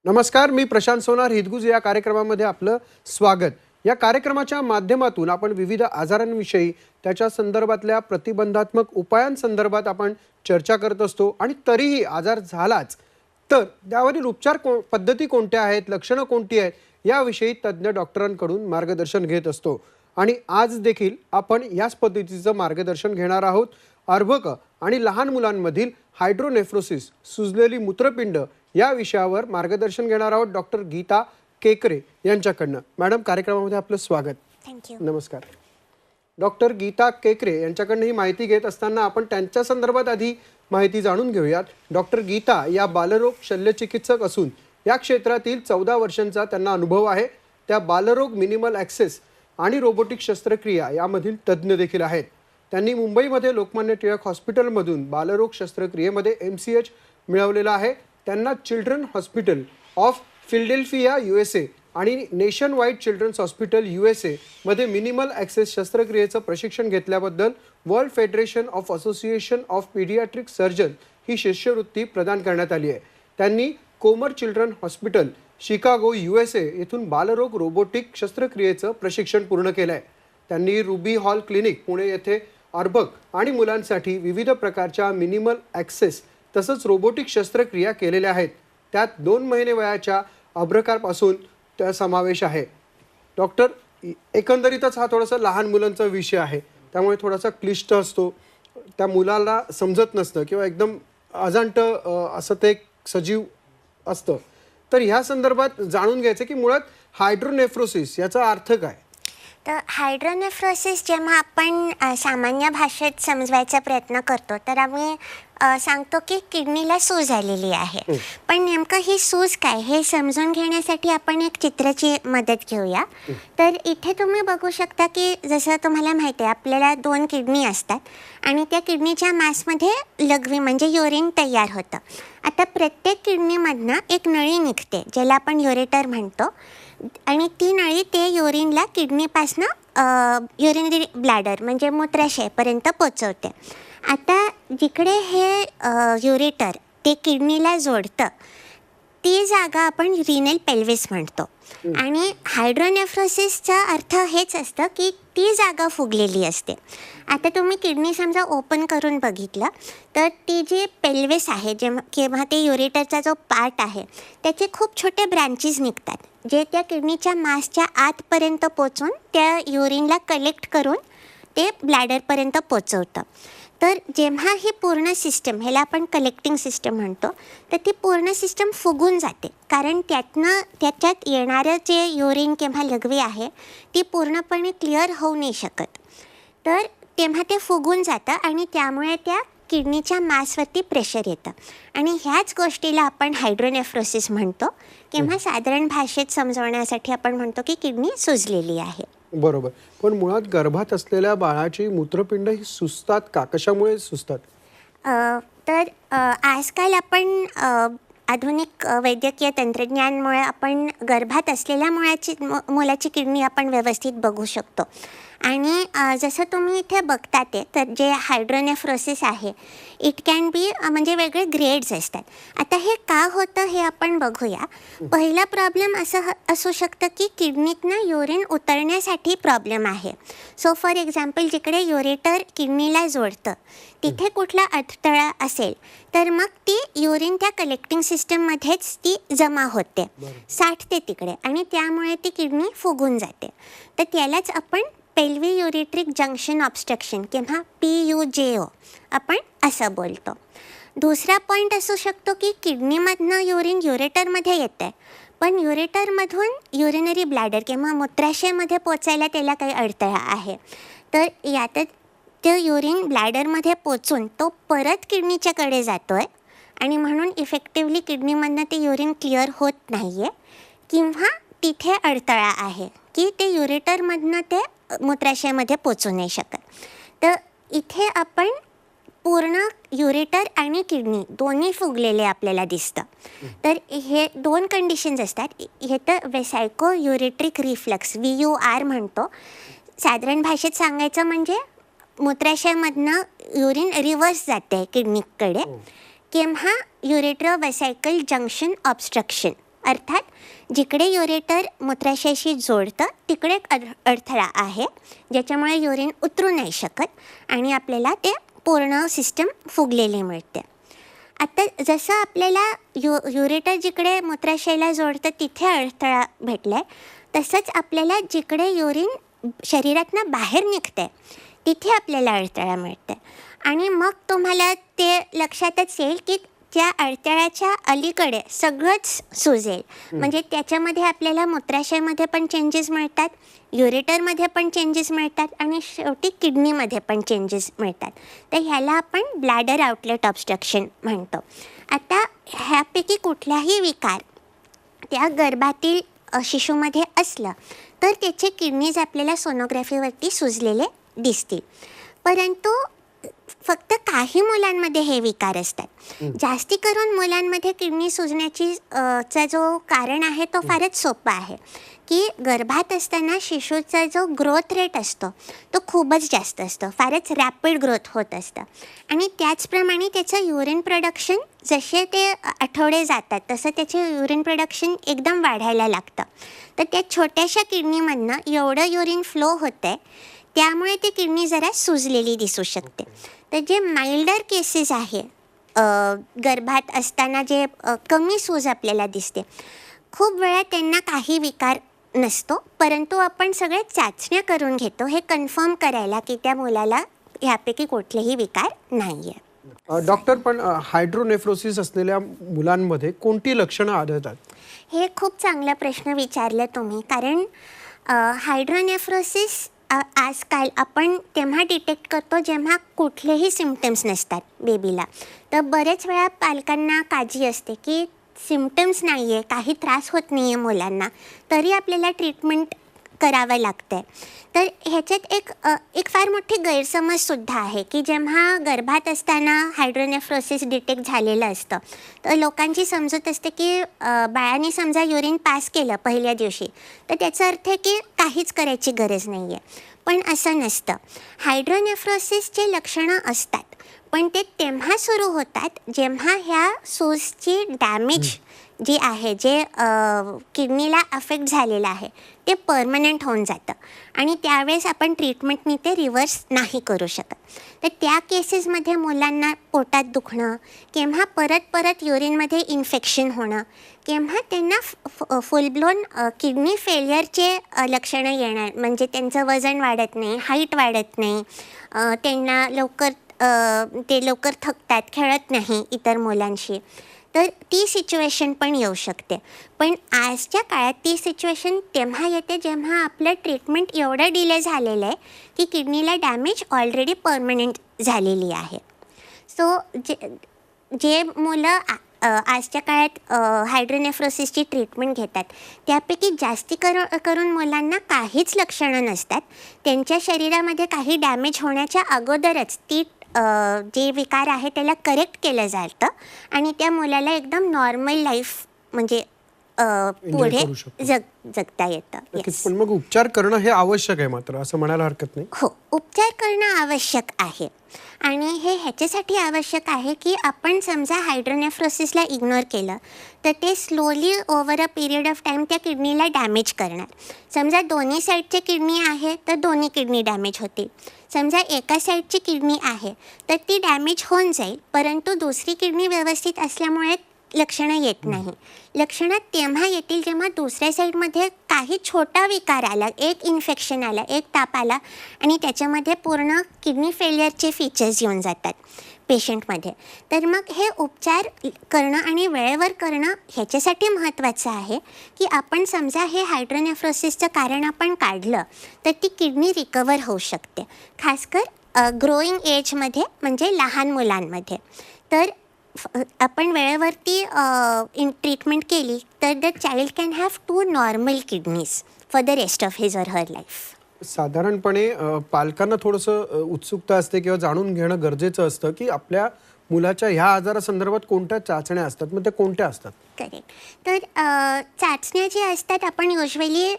नमस्कार, मी प्रशांत सोनार. हितगुज या कार्यक्रमामध्ये आपलं स्वागत. या कार्यक्रमाच्या माध्यमातून आपण विविध आजारांविषयी, त्याच्या संदर्भातल्या प्रतिबंधात्मक उपायांसंदर्भात आपण चर्चा करत असतो. आणि तरीही आजार झालाच तर त्यावरील उपचार पद्धती कोणत्या आहेत, लक्षणं कोणती आहेत, याविषयी तज्ज्ञ डॉक्टरांकडून मार्गदर्शन घेत असतो. आणि आज देखील आपण याच पद्धतीचं मार्गदर्शन घेणार आहोत. अर्भक आणि लहान मुलांमधील हायड्रोनेफ्रोसिस, सुजलेली मूत्रपिंड, या विषयावर मार्गदर्शन घेणार आहोत डॉक्टर गीता केकरे यांच्याकडनं. मॅडम, कार्यक्रमामध्ये आपलं स्वागत. थँक्यू. नमस्कार. डॉक्टर गीता केकरे यांच्याकडनं ही माहिती घेत असताना आपण त्यांच्या संदर्भात आधी माहिती जाणून घेऊयात. डॉक्टर गीता या बालरोग शल्यचिकित्सक असून या क्षेत्रातील 14 वर्षांचा त्यांना अनुभव आहे. त्या बालरोग, मिनिमल ॲक्सेस आणि रोबोटिक शस्त्रक्रिया यामधील तज्ज्ञ देखील आहेत. त्यांनी मुंबईमध्ये लोकमान्य टिळक हॉस्पिटलमधून बालरोग शस्त्रक्रियेमध्ये MCH मिळवलेला आहे. त्यांना children hospital of Philadelphia USA आणि nation wide children's hospital USA मध्ये मिनिमल ॲक्सेस शस्त्रक्रियेचं प्रशिक्षण घेतल्याबद्दल world federation of association of paediatric surgeon ही शिष्यवृत्ती प्रदान करण्यात आली आहे. त्यांनी कोमर चिल्ड्रन हॉस्पिटल शिकागो USA येथून बालरोग रोबोटिक शस्त्रक्रियेचं प्रशिक्षण पूर्ण केलं आहे. त्यांनी रुबी हॉल क्लिनिक पुणे येथे अर्भक आणि मुलांसाठी विविध प्रकारच्या मिनिमल ॲक्सेस तसंच रोबोटिक शस्त्रक्रिया केलेल्या आहेत. त्यात 2 महिने वयाच्या अभ्रकापासून त्या समावेश आहे. डॉक्टर, एकंदरीतच हा थोडासा लहान मुलांचा विषय आहे, त्यामुळे थोडासा क्लिष्ट असतो. त्या मुलाला समजत नसतं किंवा एकदम अजांट असं ते एक सजीव असतं. तर ह्या संदर्भात जाणून घ्यायचं की मुळात हायड्रोनेफ्रोसिस याचा अर्थ काय? तर हायड्रोनेफ्रोसिस जेव्हा आपण सामान्य भाषेत समजवायचा प्रयत्न करतो तर आम्ही सांगतो की किडनीला सूज आलेली आहे. पण नेमकं ही सूज काय हे समजून घेण्यासाठी आपण एक चित्राची मदत घेऊया. तर इथे तुम्ही बघू शकता की जसं तुम्हाला माहिती आहे आपल्याला 2 किडनी असतात आणि त्या किडनीच्या मासमध्ये लघवी म्हणजे युरिन तयार होतं. आता प्रत्येक किडनीमधनं एक नळी निघते ज्याला आपण युरेटर म्हणतो आणि ती नळी ते युरिनला किडनीपासनं युरिनरी ब्लॅडर म्हणजे मूत्राशयापर्यंत पोचवते. आता जिकडे हे युरेटर ते किडनीला जोडतं ती जागा आपण रिनल पेल्विस म्हणतो. आणि हायड्रोनेफ्रोसिसचा अर्थ हेच असतं की ती जागा फुगलेली असते. आता तुम्ही किडनी समजा ओपन करून बघितलं तर ती जी पेल्विस आहे किंवा ते युरेटरचा जो पार्ट आहे त्याचे खूप छोटे ब्रँचेस निघतात जे त्या किडनीच्या मासच्या आतपर्यंत पोचून त्या युरिनला कलेक्ट करून ते ब्लॅडरपर्यंत पोचवतं. तर जेव्हा ही पूर्ण सिस्टम, ह्याला आपण कलेक्टिंग सिस्टम म्हणतो, तर ती पूर्ण सिस्टम फुगून जाते कारण त्याच्यात येणारं जे युरिन किंवा लघवी आहे ती पूर्णपणे क्लिअर होऊ नाही शकत. तर तेव्हा ते फुगून जातं आणि त्यामुळे त्या किडनीच्या मासवरती प्रेशर येतं आणि ह्याच गोष्टीला आपण हायड्रोनेफ्रोसिस म्हणतो किंवा साधारण भाषेत समजवण्यासाठी आपण म्हणतो की किडनी सुजलेली आहे. बरोबर. पण मुळात गर्भात असलेल्या बाळाची मूत्रपिंड ही सुजतात का? कशामुळे सुजतात? तर आजकाल आपण आधुनिक वैद्यकीय तंत्रज्ञानामुळे आपण गर्भात असलेल्या मुलाची किडनी आपण व्यवस्थित बघू शकतो. आणि जसं तुम्ही इथे बघता ते तर जे हायड्रोनेफ्रोसिस आहे इट कॅन बी म्हणजे वेगळे ग्रेड्स असतात. आता हे का होतं हे आपण बघूया. पहिला प्रॉब्लेम असं असू शकतं की किडनीतनं युरिन उतरण्यासाठी प्रॉब्लेम आहे. सो फॉर एक्झाम्पल जिकडे युरेटर किडनीला जोडतं तिथे कुठला अडथळा असेल तर मग ती युरिन त्या कलेक्टिंग सिस्टममध्येच ती जमा होते, साठते तिकडे आणि त्यामुळे ती किडनी फुगून जाते. तर त्यालाच आपण पेल्वी युरेट्रिक जंक्शन ऑब्स्ट्रक्शन किंवा PUJO आपण असं बोलतो. दुसरा पॉईंट असू शकतो की किडनीमधनं युरिन युरेटरमध्ये येतं आहे पण युरेटरमधून युरिनरी ब्लॅडर किंवा मूत्राशयामध्ये पोचायला त्याला काही अडथळा आहे. तर यातच ते युरिन ब्लॅडरमध्ये पोचून तो परत किडनीच्याकडे जातो आहे आणि म्हणून इफेक्टिवली किडनीमधनं ते युरिन क्लिअर होत नाही आहे किंवा तिथे अडथळा आहे की ते युरेटरमधनं ते मूत्राशयामध्ये पोचू नाही शकत. तर इथे आपण पूर्ण युरेटर आणि किडनी दोन्ही फुगलेले आपल्याला दिसतं. तर हे 2 कंडिशन्स असतात. हे तर वेसायको युरेट्रिक रिफ्लक्स VUR म्हणतो. साधारण भाषेत सांगायचं म्हणजे मूत्राशयामधनं युरिन रिव्हर्स जाते किडनीकडे किंवा युरेट्रोवेसायकल जंक्शन ऑब्स्ट्रक्शन अर्थात जिकडे युरेटर मूत्राशयाशी जोडतं तिकडे एक अडथळा आहे, ज्याच्यामुळे युरिन उतरू नाही शकत आणि आपल्याला ते पूर्ण सिस्टम फुगलेली मिळते. आता जसं आपल्याला युरेटर जिकडे मूत्राशयाला जोडतं तिथे अडथळा भेटला आहे, तसंच आपल्याला जिकडे युरिन शरीरातनं बाहेर निघतं आहे तिथे आपल्याला अडथळा मिळते. आणि मग तुम्हाला ते लक्षातच येईल की त्या अडथळ्याच्या अलीकडे सगळंच सुजेल. म्हणजे त्याच्यामध्ये आपल्याला मूत्राशयामध्ये पण चेंजेस मिळतात, युरेटरमध्ये पण चेंजेस मिळतात आणि शेवटी किडनीमध्ये पण चेंजेस मिळतात. तर ह्याला आपण ब्लॅडर आउटलेट ऑब्स्ट्रक्शन म्हणतो. आता ह्यापैकी कुठलाही विकार त्या गर्भातील शिशूमध्ये असलं तर त्याचे किडनीज आपल्याला सोनोग्राफीवरती सुजलेले दिसतील. परंतु फक्त काही मुलांमध्ये हे विकार असतात. जास्ती करून मुलांमध्ये किडनी सुजण्याची चा जो कारण आहे तो फारच सोपा आहे की गर्भात असताना शिशूचा जो ग्रोथ रेट असतो तो खूपच जास्त असतो, फारच रॅपिड ग्रोथ होत असतं आणि त्याचप्रमाणे त्याचं युरिन प्रोडक्शन जसे ते आठवडे जातात तसं त्याचे युरिन प्रोडक्शन एकदम वाढायला लागतं. तर त्या छोट्याशा किडनीमधनं एवढं युरिन फ्लो होतं आहे, त्यामुळे ती किडनी जरा सुजलेली दिसू शकते. तर जे माइल्डर केसेस आहे गर्भात असताना जे कमी सूज आपल्याला दिसते, खूप वेळा त्यांना काही विकार नसतो, परंतु आपण सगळे चाचण्या करून घेतो हे कन्फर्म करायला की त्या मुलाला ह्यापैकी कुठलेही विकार नाही आहे. डॉक्टर, पण हायड्रोनेफ्रोसिस असलेल्या मुलांमध्ये कोणती लक्षणं आढळतात? हे खूप चांगला प्रश्न विचारला तुम्ही, कारण हायड्रोनेफ्रोसिस आजकाल आपण तेव्हा डिटेक्ट करतो जेव्हा कुठलेही सिम्पटम्स नसतात बेबीला. तर बरेच वेळा पालकांना काळजी असते की सिम्पटम्स नाही आहे, काही त्रास होत नाही आहे मुलांना, तरी आपल्याला ट्रीटमेंट करावं लागतं आहे. तर ह्याच्यात एक फार मोठी गैरसमजसुद्धा आहे की जेव्हा गर्भात असताना हायड्रोनेफ्रोसिस डिटेक्ट झालेलं असतं तर लोकांची समजूत असते की बाळाने समजा युरिन पास केलं पहिल्या दिवशी तर त्याचा अर्थ आहे की काहीच करायची गरज नाही आहे. पण असं नसतं. हायड्रोनेफ्रोसिसचे लक्षणं असतात, पण ते तेव्हा सुरू होतात जेव्हा ह्या सूजची डॅमेज जी आहे, जे किडनीला अफेक्ट झालेलं आहे ते परमनंट होऊन जातं आणि त्यावेळेस आपण ट्रीटमेंटनी ते रिव्हर्स नाही करू शकत. तर त्या केसेसमध्ये मुलांना पोटात दुखणं, केव्हा परत युरिनमध्ये इन्फेक्शन होणं, केव्हा त्यांना फुलब्लोन किडनी फेलियरचे लक्षणं येणार, म्हणजे त्यांचं वजन वाढत नाही, हाईट वाढत नाही, त्यांना ते लवकर थकतात, खेळत नाही इतर मुलांशी, तर ती सिच्युएशन पण येऊ शकते. पण आजच्या काळात ती सिच्युएशन तेव्हा येते जेव्हा आपलं ट्रीटमेंट एवढं डिले झालेलं आहे की किडनीला डॅमेज ऑलरेडी परमनंट झालेली आहे. सो जे मुलं आजच्या काळात हायड्रोनेफ्रोसिसची ट्रीटमेंट घेतात त्यापैकी जास्ती करून मुलांना काहीच लक्षणं नसतात. त्यांच्या शरीरामध्ये काही डॅमेज होण्याच्या अगोदरच ती जे विकार आहे त्याला करेक्ट केलं जातं आणि त्या मुलाला एकदम नॉर्मल लाईफ म्हणजे पुढे जगता येतं. पण मग उपचार करणं हे आवश्यक आहे मात्र, असं म्हणायला हरकत नाही? हो, उपचार करणं आवश्यक आहे आणि हे ह्याच्यासाठी आवश्यक आहे की आपण समजा हायड्रोनेफ्रोसिसला इग्नोर केलं तर ते slowly over a period of time त्या किडनीला डॅमेज करणार. समजा दोन्ही साईडची किडनी आहे तर दोन्ही किडनी डॅमेज होतील. समजा एका साईडची किडनी आहे तर ती डॅमेज होऊन जाईल, परंतु दुसरी किडनी व्यवस्थित असल्यामुळे लक्षणं येत नाही. लक्षणं तेव्हा येतील जेव्हा दुसऱ्या साईडमध्ये काही छोटा विकार आला, एक इन्फेक्शन आलं, एक ताप आला आणि त्याच्यामध्ये पूर्ण किडनी फेलियरचे फीचर्स येऊन जातात पेशंटमध्ये. तर मग हे उपचार करणं आणि वेळेवर करणं ह्याच्यासाठी महत्त्वाचं आहे की आपण समजा हे हायड्रोनेफ्रोसिसचं कारण आपण काढलं तर ती किडनी रिकवर होऊ शकते, खासकर ग्रोईंग एजमध्ये म्हणजे लहान मुलांमध्ये. तर आपण वेळेवरती ट्रीटमेंट केली तर the child can have 2 normal kidneys for the rest of his or her life. साधारणपणे पालकांना थोडंसं उत्सुकता असते किंवा जाणून घेणं गरजेचं असतं की आपल्या मुलाच्या ह्या आजारासंदर्भात कोणत्या चाचण्या असतात, मग त्या कोणत्या असतात? करेक्ट. तर चाचण्या ज्या असतात आपण युजली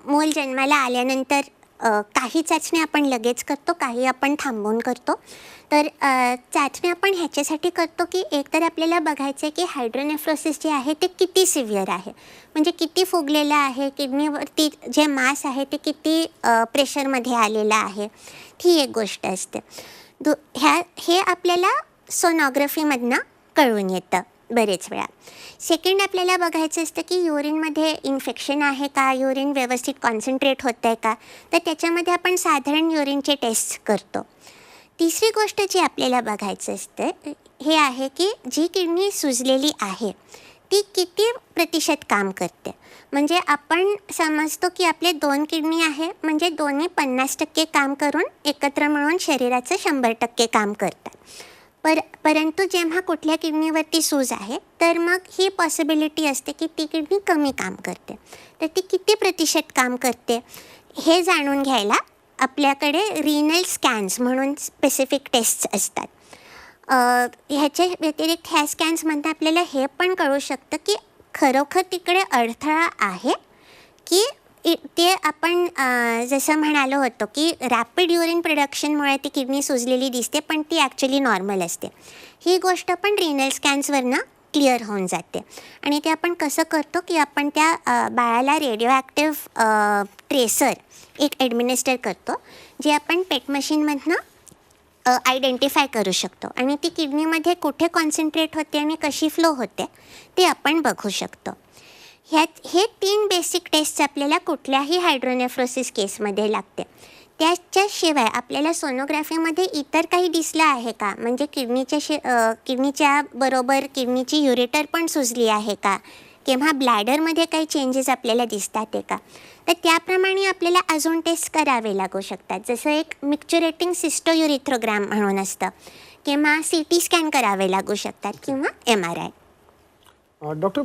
मूल जन्माला आल्यानंतर काही चाचणी आपण लगेच करतो, काही आपण थांबवून करतो. तर चाचणी आपण ह्याच्यासाठी करतो की एकतर आपल्याला बघायचं आहे की हायड्रोनेफ्रोसिस जे आहे ते किती सिव्हिअर आहे, म्हणजे किती फुगलेलं आहे, किडनीवरती जे मास आहे ते किती प्रेशरमध्ये आलेलं आहे, ही एक गोष्ट असते. हे आपल्याला सोनोग्राफीमधनं कळून येतं बरेच वेळा. सेकंड आपल्याला बघायचं असतं की युरिनमध्ये इन्फेक्शन आहे का, युरिन व्यवस्थित कॉन्सन्ट्रेट होतं आहे का, तर त्याच्यामध्ये आपण साधारण युरिनचे टेस्ट करतो. तिसरी गोष्ट जी आपल्याला बघायचं असतं हे आहे की जी किडनी सुजलेली आहे ती किती प्रतिशत काम करते. म्हणजे आपण समजतो की आपले 2 किडनी आहे, म्हणजे दोन्ही 50% काम करून एकत्र मिळून शरीराचं 100% काम करतात. परंतु जेव्हा कुठल्या किडनीवरती सूज आहे तर मग ही पॉसिबिलिटी असते की ती किडनी कमी काम करते. तर ती किती प्रतिशत काम करते हे जाणून घ्यायला आपल्याकडे रिनल स्कॅन्स म्हणून स्पेसिफिक टेस्ट्स असतात. ह्याच्या व्यतिरिक्त ह्या स्कॅन्समध्ये आपल्याला हे पण कळू शकतं की खरोखर तिकडे अडथळा आहे की ते आपण जसं म्हणालो होतो की रॅपिड युरिन प्रोडक्शनमुळे ती किडनी सुजलेली दिसते, पण ती ॲक्च्युली नॉर्मल असते. ही गोष्ट पण रिनल स्कॅन्सवरनं क्लिअर होऊन जाते. आणि ते आपण कसं करतो की आपण त्या बाळाला रेडिओ ॲक्टिव्ह ट्रेसर एक ॲडमिनिस्टर करतो, जे आपण पेट मशीनमधनं आयडेंटिफाय करू शकतो आणि ती किडनीमध्ये कुठे कॉन्सन्ट्रेट होते आणि कशी फ्लो होते ते आपण बघू शकतो. हे 3 बेसिक टेस्ट आपल्याला कुठल्याही हायड्रोनेफ्रोसिस केसमध्ये लागते. त्याच्याशिवाय आपल्याला सोनोग्राफीमध्ये इतर काही दिसलं आहे का, म्हणजे किडनीच्या बरोबर किडनीची युरेटर पण सुजली आहे का, किंवा ब्लॅडरमध्ये काही चेंजेस आपल्याला दिसतात आहे का, तर त्याप्रमाणे आपल्याला अजून टेस्ट करावे लागू शकतात. जसं एक मिक्च्युरेटिंग सिस्टोयुरिथ्रोग्राम म्हणून असतं, किंवा CT स्कॅन करावे लागू शकतात, किंवा MRI. डॉक्टर,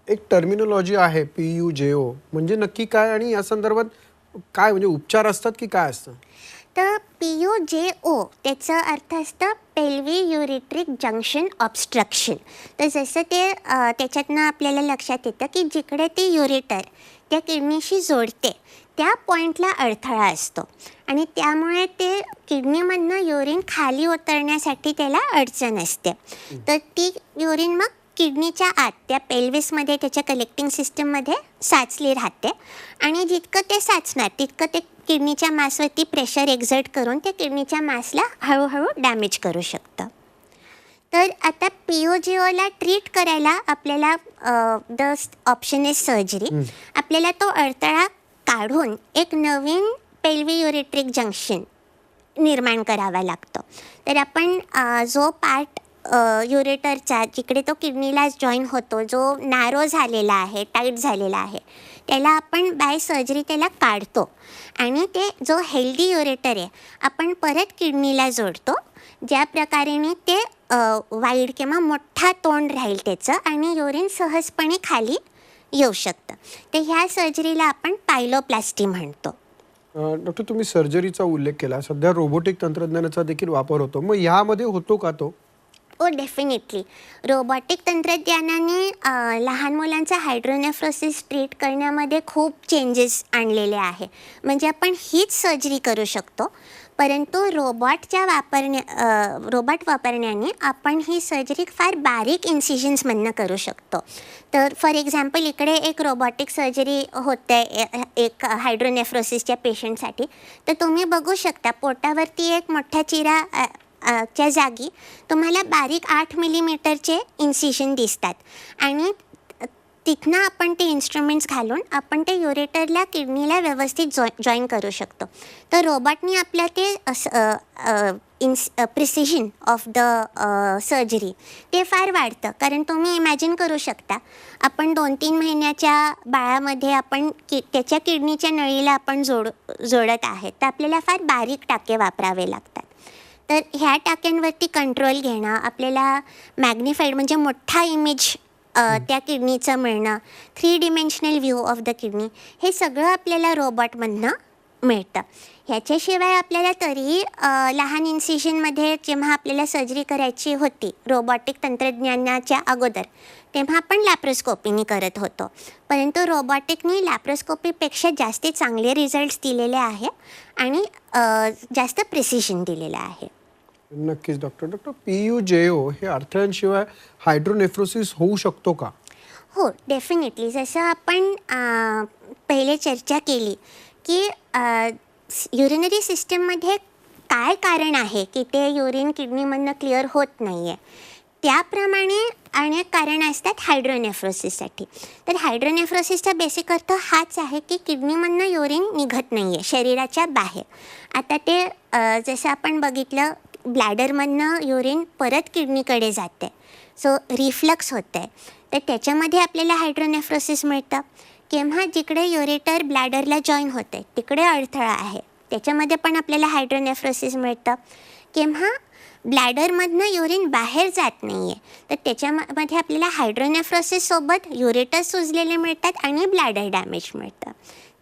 एक टर्मिनॉलॉजी आहे PUJO, म्हणजे नक्की काय आणि या संदर्भात काय, म्हणजे उपचार असतात की काय असतं? तर PUJO त्याचा अर्थ असतं पेल्वी युरिट्रिक जंक्शन ऑब्स्ट्रक्शन. तर जसं ते त्याच्यातनं आपल्याला लक्षात येतं की जिकडे ती युरेटर त्या किडनीशी जोडते त्या पॉईंटला अडथळा असतो आणि त्यामुळे ते किडनीमधनं युरिन खाली उतरण्यासाठी त्याला अडचण असते. तर ती युरिन मग किडनीच्या आत त्या पेल्विसमध्ये त्याच्या कलेक्टिंग सिस्टममध्ये साचली राहते आणि जितकं ते साचणार तितकं ते किडनीच्या मासवरती प्रेशर एक्झर्ट करून त्या किडनीच्या मासला हळूहळू डॅमेज करू शकतं. तर आता PUJOला ट्रीट करायला आपल्याला द ऑप्शन इज सर्जरी. आपल्याला तो अडथळा काढून एक नवीन पेल्वी युरेट्रिक जंक्शन निर्माण करावा लागतो. तर आपण जो पार्ट युरेटरचा जिकडे तो किडनीला जॉईन होतो, जो नॅरो झालेला आहे, टाईट झालेला आहे, त्याला आपण बाय सर्जरी त्याला काढतो आणि ते जो हेल्दी युरेटर आहे आपण परत किडनीला जोडतो, ज्या प्रकारेने ते वाईड किंवा मोठा तोंड राहील त्याचं आणि युरिन सहजपणे खाली येऊ शकतं. तर ह्या सर्जरीला आपण पायलोप्लास्टी म्हणतो. डॉक्टर, तुम्ही सर्जरीचा उल्लेख केला, सध्या रोबोटिक तंत्रज्ञानाचा देखील वापर होतो, मग ह्यामध्ये होतो का तो? डेफिनेटली. रोबॉटिक तंत्रज्ञानाने लहान मुलांचा हायड्रोनेफ्रोसिस ट्रीट करण्यामध्ये खूप चेंजेस आणलेले आहे. म्हणजे आपण हीच सर्जरी करू शकतो, परंतु रोबॉट वापरण्याने आपण ही सर्जरी फार बारीक इन्सिजन्समधनं करू शकतो. तर फॉर एक्झाम्पल इकडे एक रोबॉटिक सर्जरी होते एक हायड्रोनेफ्रोसिसच्या पेशंटसाठी. तर तुम्ही बघू शकता पोटावरती एक मोठा चिरा च्या जागी तुम्हाला बारीक 8 मिलीमीटरचे इन्सिजन दिसतात आणि तिथनं आपण ते इन्स्ट्रुमेंट्स घालून आपण ते युरेटरला किडनीला व्यवस्थित जॉईन करू शकतो. तर रोबॉटनी आपलं ते प्रिसिजन ऑफ द सर्जरी ते फार वाढतं. कारण तुम्ही इमॅजिन करू शकता आपण 2-3 महिन्याच्या बाळामध्ये आपण त्याच्या किडनीच्या नळीला आपण जोडत आहेत, तर आपल्याला फार बारीक टाके वापरावे लागतात. तर ह्या टाक्यांवरती कंट्रोल घेणं, आपल्याला मॅग्निफाईड म्हणजे मोठा इमेज त्या किडनीचं मिळणं, 3 डिमेन्शनल व्ह्यू ऑफ द किडनी, हे सगळं आपल्याला रोबॉटमधनं मिळतं. ह्याच्याशिवाय आपल्याला तरी लहान इन्सिजनमध्ये जेव्हा आपल्याला सर्जरी करायची होती रोबॉटिक तंत्रज्ञानाच्या अगोदर, तेव्हा आपण लॅप्रोस्कोपीने करत होतो. परंतु रोबॉटिकनी लॅप्रोस्कोपीपेक्षा जास्त चांगले रिझल्ट्स दिलेले आहे आणि जास्त प्रिसिशन दिलेलं आहे. नक्कीच डॉक्टर PUJO हे अडथळ्यांशिवाय हायड्रोनेफ्रोसिस होऊ शकतो का? हो, डेफिनेटली. जसं आपण पहिले चर्चा केली की युरिनरी सिस्टममध्ये काय कारण आहे की ते युरिन किडनीमधनं क्लिअर होत नाही आहे, त्याप्रमाणे अनेक कारणं असतात हायड्रोनेफ्रोसिससाठी. तर हायड्रोनेफ्रोसिसचा बेसिक अर्थ हाच आहे की किडनीमधनं युरिन निघत नाही आहे शरीराच्या बाहेर. आता ते जसं आपण बघितलं, ब्लॅडरमधनं युरिन परत किडनीकडे जाते, सो रिफ्लक्स होतं आहे. तर त्याच्यामध्ये आपल्याला हायड्रोनेफ्रोसिस मिळतं. केव्हा जिकडे युरेटर ब्लॅडरला जॉईन होते तिकडे अडथळा आहे, त्याच्यामध्ये पण आपल्याला हायड्रोनेफ्रोसिस मिळतं. केव्हा ब्लॅडरमधनं युरिन बाहेर जात नाही आहे, तर त्याच्यामध्ये आपल्याला हायड्रोनेफ्रोसिससोबत युरेटर सुजलेले मिळतात आणि ब्लॅडर डॅमेज मिळतं.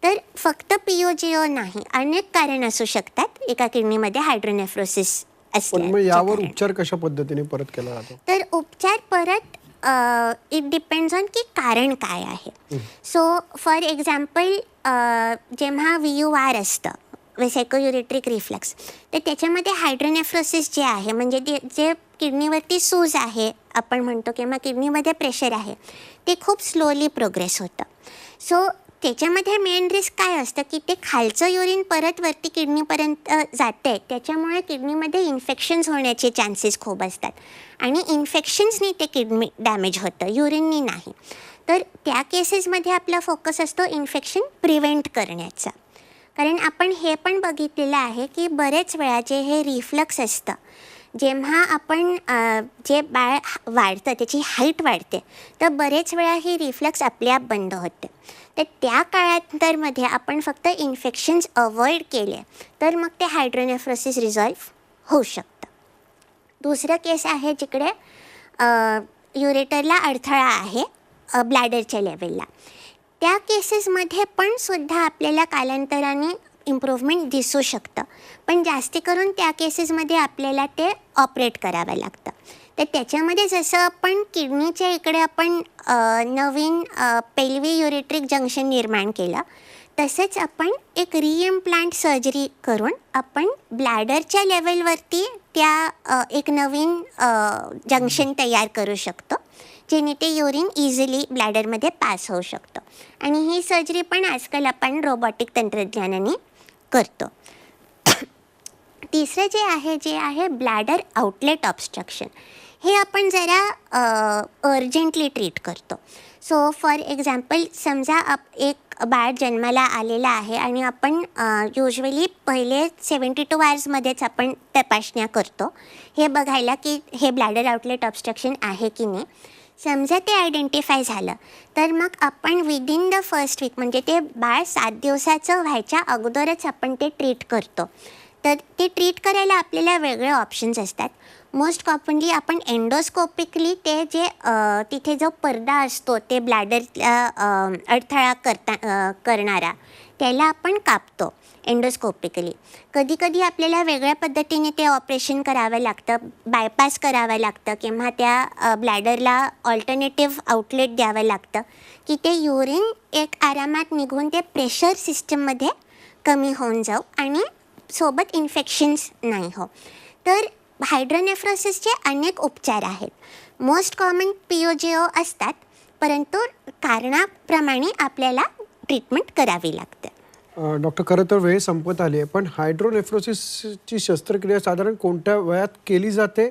तर फक्त PUJO नाही, अनेक कारण असू शकतात एका किडनीमध्ये हायड्रोनेफ्रोसिस पण मग यावर उपचार कशा पद्धतीने परत केला जातो? तर उपचार परत इट डिपेंड्स ऑन की कारण काय आहे. सो फॉर एक्झाम्पल, जेव्हा VUR असतं, व्हेसिकोयुरेट्रिक रिफ्लक्स, तर त्याच्यामध्ये हायड्रोनेफ्रोसिस जे आहे, म्हणजे जे किडनीवरती सूज आहे आपण म्हणतो किंवा किडनीमध्ये प्रेशर आहे, ते खूप स्लोली प्रोग्रेस होतं. सो त्याच्यामध्ये मेन रिस्क काय असतं की ते खालचं युरिन परत वरती किडनीपर्यंत जाते, त्याच्यामुळे किडनीमध्ये इन्फेक्शन्स होण्याचे चान्सेस खूप असतात आणि इन्फेक्शन्सनी ते किडनी डॅमेज होतं, युरिननी नाही. तर त्या केसेसमध्ये आपला फोकस असतो इन्फेक्शन प्रिव्हेंट करण्याचा. कारण आपण हे पण बघितलेलं आहे की बरेच वेळा जे हे रिफ्लक्स असतं, जेव्हा आपण जे बाळ वाढतं त्याची हाईट वाढते, तर बरेच वेळा ही रिफ्लक्स आपल्याप बंद होते. तर त्या काळांतरमध्ये आपण फक्त इन्फेक्शन्स अवॉइड केले तर मग ते हायड्रोनेफ्रोसिस रिझॉल्व्ह होऊ शकतं. दुसरं केस आहे जिकडे युरेटरला अडथळा आहे ब्लॅडरच्या लेवलला. त्या केसेसमध्ये पण सुद्धा आपल्याला कालांतराने इम्प्रूव्हमेंट दिसू शकतं, पण जास्ती करून त्या केसेसमध्ये आपल्याला ते ऑपरेट करावं लागतं. तर त्याच्यामध्ये जसं आपण किडनीच्या इकडे आपण नवीन पेल्वी युरेट्रिक जंक्शन निर्माण केलं, तसंच आपण एक रिइम्प्लांट सर्जरी करून आपण ब्लॅडरच्या लेवलवरती त्या एक नवीन जंक्शन तयार करू शकतो, जेणे ते युरिन इझिली ब्लॅडरमध्ये पास होऊ शकतं. आणि ही सर्जरी पण आजकाल आपण रोबॉटिक तंत्रज्ञानाने करतो. तिसरं जे आहे ब्लॅडर आउटलेट ऑब्स्ट्रक्शन. हे आपण जरा अर्जंटली ट्रीट करतो. सो फॉर एक्झाम्पल, समजा एक बाळ जन्माला आलेला आहे आणि आपण युजली पहिले 72 आवर्समध्येच आपण तपासण्या करतो हे बघायला की हे ब्लॅडर आउटलेट ऑब्स्ट्रक्शन आहे की नाही. समजा ते आयडेंटिफाय झालं तर मग आपण विदिन द फर्स्ट वीक, म्हणजे ते बाळ 7 दिवसाचं व्हायच्या अगोदरच आपण ते ट्रीट करतो. तर ते ट्रीट करायला आपल्याला वेगळे ऑप्शन्स असतात. मोस्ट कॉमनली आपण एंडोस्कोपिकली ते जे तिथे जो पडदा असतो ते ब्लॅडरला अडथळा करणारा, त्याला आपण कापतो एंडोस्कोपिकली. कधीकधी आपल्याला वेगळ्या पद्धतीने ते ऑपरेशन करावं लागतं, बायपास करावं लागतं किंवा त्या ब्लॅडरला ऑल्टरनेटिव्ह आउटलेट द्यावं लागतं की ते युरिन एक आरामात निघून ते प्रेशर सिस्टममध्ये कमी होऊन जाऊ आणि सोबत इन्फेक्शन्स नाही हो. तर हायड्रोनेफ्रोसिसचे अनेक उपचार आहेत. मोस्ट कॉमन PUJO असतात, परंतु कारणाप्रमाणे आपल्याला ट्रीटमेंट करावी लागते. डॉक्टर, खरं तर वेळ संपत आली आहे, पण हायड्रोनेफ्रोसिसची शस्त्रक्रिया साधारण कोणत्या वयात केली जाते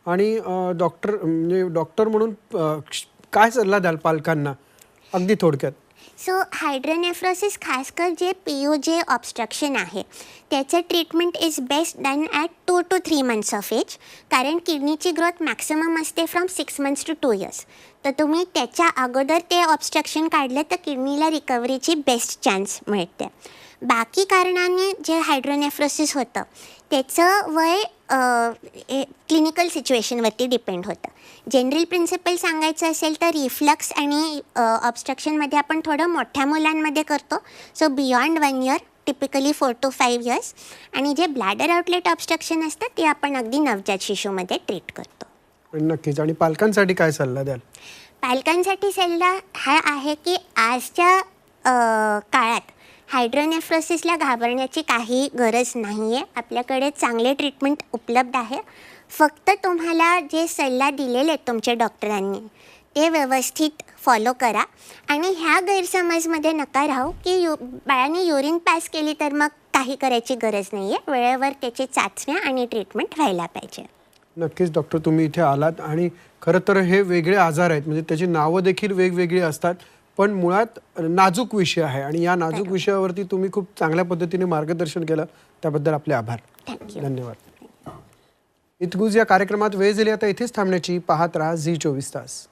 आणि डॉक्टर म्हणून काय सल्ला द्याल पालकांना अगदी थोडक्यात? सो हायड्रोनेफ्रोसिस खासकर जे PUJ ऑब्स्ट्रक्शन आहे त्याचं treatment is best done at 2 to 3 months of age. कारण किडनीची ग्रोथ मॅक्सिमम असते फ्रॉम 6 months to 2 years. तर तुम्ही त्याच्या अगोदर ते ऑब्स्ट्रक्शन काढलं तर किडनीला रिकव्हरीची बेस्ट चान्स मिळते. बाकी कारणांनी जे हायड्रोनेफ्रोसिस होतं त्याचं वय क्लिनिकल सिच्युएशनवरती डिपेंड होतं. जनरल प्रिन्सिपल सांगायचं असेल तर रिफ्लक्स आणि ऑब्स्ट्रक्शनमध्ये आपण थोडं मोठ्या मुलांमध्ये करतो. So beyond 1 year typically 4 to 5 years. आणि जे ब्लॅडर आउटलेट ऑब्स्ट्रक्शन असतात ते आपण अगदी नवजात शिशूमध्ये ट्रीट करतो. नक्कीच. आणि पालकांसाठी काय सल्ला द्याल? पालकांसाठी सल्ला हा आहे की आजच्या काळात हायड्रोनेफ्रोसिसला घाबरण्याची काही गरज नाही आहे. आपल्याकडे चांगले ट्रीटमेंट उपलब्ध आहे. फक्त तुम्हाला जे सल्ला दिलेले आहेत तुमच्या डॉक्टरांनी ते व्यवस्थित फॉलो करा. आणि ह्या गैरसमजमध्ये नका राहू की बाळाने युरिन पास केली तर मग काही करायची गरज नाही आहे. वेळेवर त्याची चाचण्या आणि ट्रीटमेंट व्हायला पाहिजे. नक्कीच डॉक्टर, तुम्ही इथे आलात आणि खरं तर हे वेगळे आजार आहेत, म्हणजे त्याची नावं देखील वेगवेगळी असतात, पण मुळात नाजूक विषय आहे आणि या नाजूक विषयावरती तुम्ही खूप चांगल्या पद्धतीने मार्गदर्शन केलं, त्याबद्दल आपले आभार. धन्यवाद. इतकूच या कार्यक्रमात वेळ झाली. आता इथेच थांबण्याची. पाहत राहा झी 24 तास.